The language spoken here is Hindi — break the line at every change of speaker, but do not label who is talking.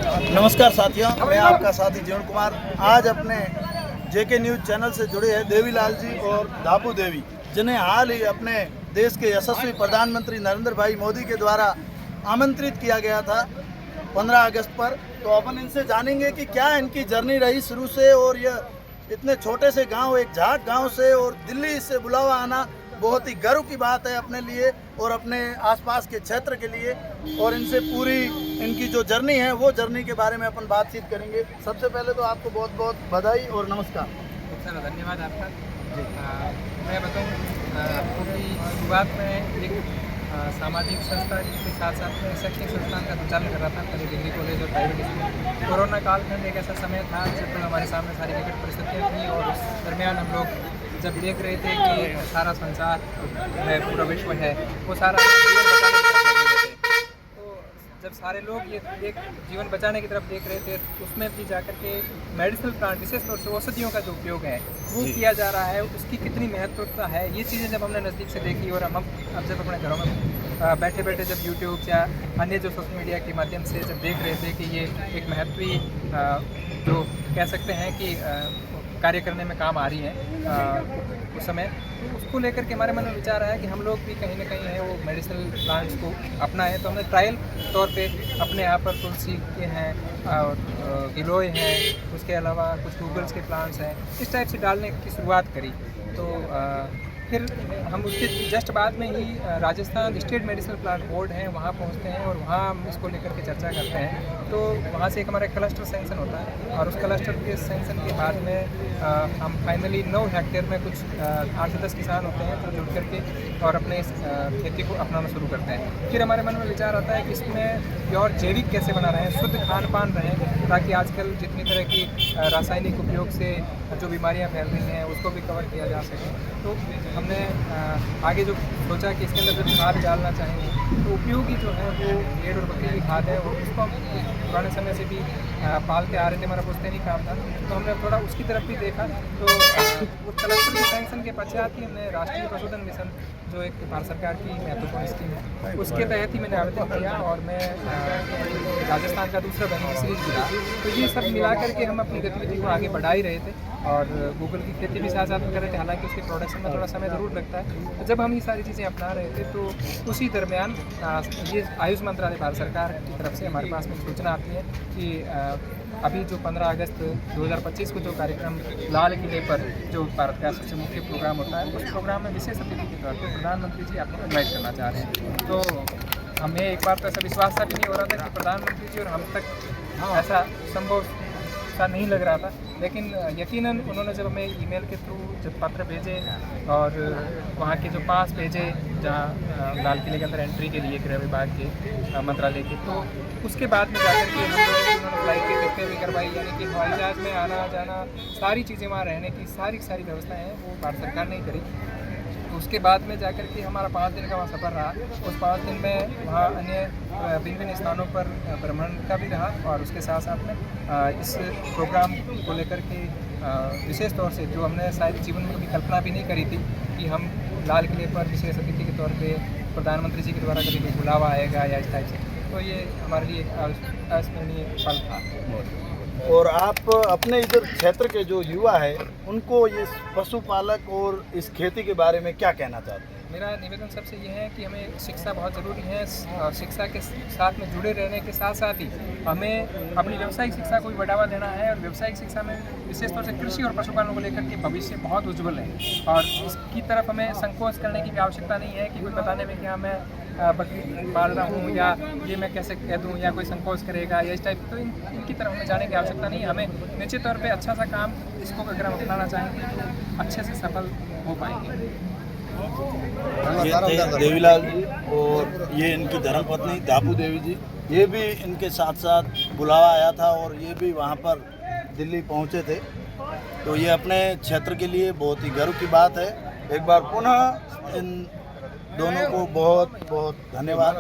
नमस्कार साथियों, मैं आपका साथी जीवन कुमार। आज अपने जेके न्यूज़ चैनल से जुड़े हैं देवीलाल जी और दापू देवी, जिन्हें हाल ही अपने देश के यशस्वी प्रधानमंत्री नरेंद्र भाई मोदी के द्वारा आमंत्रित किया गया था 15 अगस्त पर। तो अपन इनसे जानेंगे कि क्या इनकी जर्नी रही शुरू से, और यह इतने छोटे से गांव, एक झाक गांव से और दिल्ली से बुलावा आना बहुत ही गर्व की बात है अपने लिए और अपने आसपास के क्षेत्र के लिए। और इनसे पूरी इनकी जो जर्नी है वो जर्नी के बारे में अपन बातचीत करेंगे। सबसे पहले तो आपको बहुत बहुत बधाई और नमस्कार।
बहुत सारा धन्यवाद आपका। मैं बताऊँ आपको कि शुरुआत में एक सामाजिक संस्था के साथ साथ में शैक्षणिक संस्थान का संचालन कर रहा था, पहले डिग्री कॉलेज और प्राइवेट स्कूल। कोरोना कालखंड एक ऐसा समय था जब हमारे सामने सारी विकट परिस्थितियाँ थी और उस दरमियान हम लोग जब देख रहे थे कि सारा संसार है, पूरा विश्व है, वो सारा जीवन बचाने की तरफ लगे हुए थे। तो जब सारे लोग ये एक जीवन बचाने की तरफ देख रहे थे, उसमें भी जाकर के मेडिसिनल प्लांट, विशेष तौर से औषधियों का जो उपयोग है वो किया जा रहा है, उसकी कितनी महत्वता है, ये चीज़ें जब हमने नज़दीक से देखी और हम अब जब अपने घरों में बैठे बैठे जब यूट्यूब या अन्य जो सोशल मीडिया के माध्यम से जब देख रहे थे कि ये एक महत्वी जो कह सकते हैं कि कार्य करने में काम आ रही है उस समय, तो उसको लेकर के हमारे मन में विचार आया कि हम लोग भी कहीं ना कहीं है वो मेडिसिनल प्लांट्स को अपनाएं। तो हमने ट्रायल तौर पे अपने यहाँ पर तुलसी के हैं और गिलोय हैं, उसके अलावा कुछ गूगल्स के प्लांट्स हैं, इस टाइप से डालने की शुरुआत करी। तो फिर हम उसके जस्ट बाद में ही Rajasthan state medicinal plant board है, वहाँ पहुँचते हैं और वहाँ हम इसको लेकर के चर्चा करते हैं। तो वहाँ से एक हमारा क्लस्टर सैंक्शन होता है और उस क्लस्टर के सैंक्शन के बाद में हम फाइनली 9 हेक्टेयर में कुछ 8 से 10 किसान होते हैं जो जुड़ करके और अपने इस खेती को अपनाना शुरू करते हैं। फिर हमारे मन में विचार आता है कि इसमें प्योर जैविक कैसे बना रहे हैं, शुद्ध खान पान रहे, ताकि आजकल जितनी तरह की रासायनिक उपयोग से जो बीमारियां फैल रही हैं उसको भी कवर किया जा सके। तो हमने आगे जो सोचा कि इसके अंदर जब खाद डालना चाहेंगे तो उपयोगी जो है वो भेड़ और बकरी की खाद है, और उसको हम पुराने समय से भी पालते आ रहे थे, हमारा पुश्तैनी काम था। तो हमने थोड़ा उसकी तरफ भी देखा। तो उस क्लस्टर के सैंक्शन के पश्चात ही हमने राष्ट्रीय पशुधन मिशन, जो एक भारत सरकार की महत्वपूर्ण स्कीम है, उसके तहत ही मैंने आवेदन किया और मैं राजस्थान का दूसरा बेनिफिशरीज भी रहा। तो ये सब मिला करके हम अपनी गतिविधि को आगे बढ़ा ही रहे थे और गूगल की खेती भी साथ साथ में कर रहे थे। हालांकि उसके प्रोडक्शन में थोड़ा समय ज़रूर लगता है। तो जब हम ये सारी चीज़ें अपना रहे थे तो उसी दरमियान ये आयुष मंत्रालय भारत सरकार की तरफ से हमारे पास में सूचना आती है कि अभी जो 15 अगस्त 2025 को जो कार्यक्रम लाल किले पर जो भारत का सबसे मुख्य प्रोग्राम होता है, उस प्रोग्राम में विशेष अतिथि के तौर पर प्रधानमंत्री जी आपको इन्वाइट करना चाह रहे हैं। तो हमें एक बार तो ऐसा विश्वास सा भी नहीं हो रहा था कि प्रधानमंत्री जी और हम तक ऐसा संभव सा नहीं लग रहा था, लेकिन यकीनन उन्होंने जब हमें ईमेल के थ्रू जब पत्र भेजे और वहाँ के जो पास भेजे जहाँ लाल किले के अंदर एंट्री के लिए गृह विभाग के मंत्रालय के, तो उसके बाद में जाकर के हम लोग उन्होंने फ्लाइट की टिकटें भी करवाई, यानी कि हवाई जहाज़ में आना जाना सारी चीज़ें, वहाँ रहने की सारी व्यवस्थाएँ हैं वो भारत सरकार ने ही करी। तो उसके बाद में जाकर के हमारा 5 दिन का वहाँ सफ़र रहा। उस 5 दिन में वहाँ अन्य विभिन्न स्थानों पर भ्रमण का भी रहा और उसके साथ साथ में इस प्रोग्राम को लेकर के विशेष तौर से जो हमने शायद जीवन में कभी कल्पना भी नहीं करी थी कि हम लाल किले पर विशेष अतिथि के तौर पे प्रधानमंत्री जी के द्वारा कभी कोई बुलावा आएगा या इस टाइप से, तो ये हमारे लिए अविस्मरणीय पल था।
और आप अपने इधर क्षेत्र के जो युवा है उनको ये पशुपालक और इस खेती के बारे में क्या कहना चाहते हैं?
मेरा निवेदन सबसे ये है कि हमें शिक्षा बहुत ज़रूरी है और शिक्षा के साथ में जुड़े रहने के साथ साथ ही हमें अपनी व्यावसायिक शिक्षा को भी बढ़ावा देना है। और व्यावसायिक शिक्षा में विशेष तौर से कृषि और पशुपालन को लेकर के भविष्य बहुत उज्ज्वल है और इसकी तरफ हमें संकोच करने की भी आवश्यकता नहीं है कि कोई बताने में कि हाँ मैं बकरी पाल रहा हूँ या ये मैं कैसे कह दूँ या कोई संकोच करेगा या इस टाइप, तो इनकी तरफ हमें जाने की आवश्यकता नहीं है। हमें निश्चित तौर पे अच्छा सा काम इसको अगर हम अपनाना चाहेंगे तो अच्छे से सफल हो पाएंगे।
ये देवीलाल जी और ये इनकी धर्मपत्नी दापू देवी जी, ये भी इनके साथ साथ बुलावा आया था और ये भी वहाँ पर दिल्ली पहुँचे थे। तो ये अपने क्षेत्र के लिए बहुत ही गर्व की बात है। एक बार पुनः इन दोनों को बहुत बहुत धन्यवाद।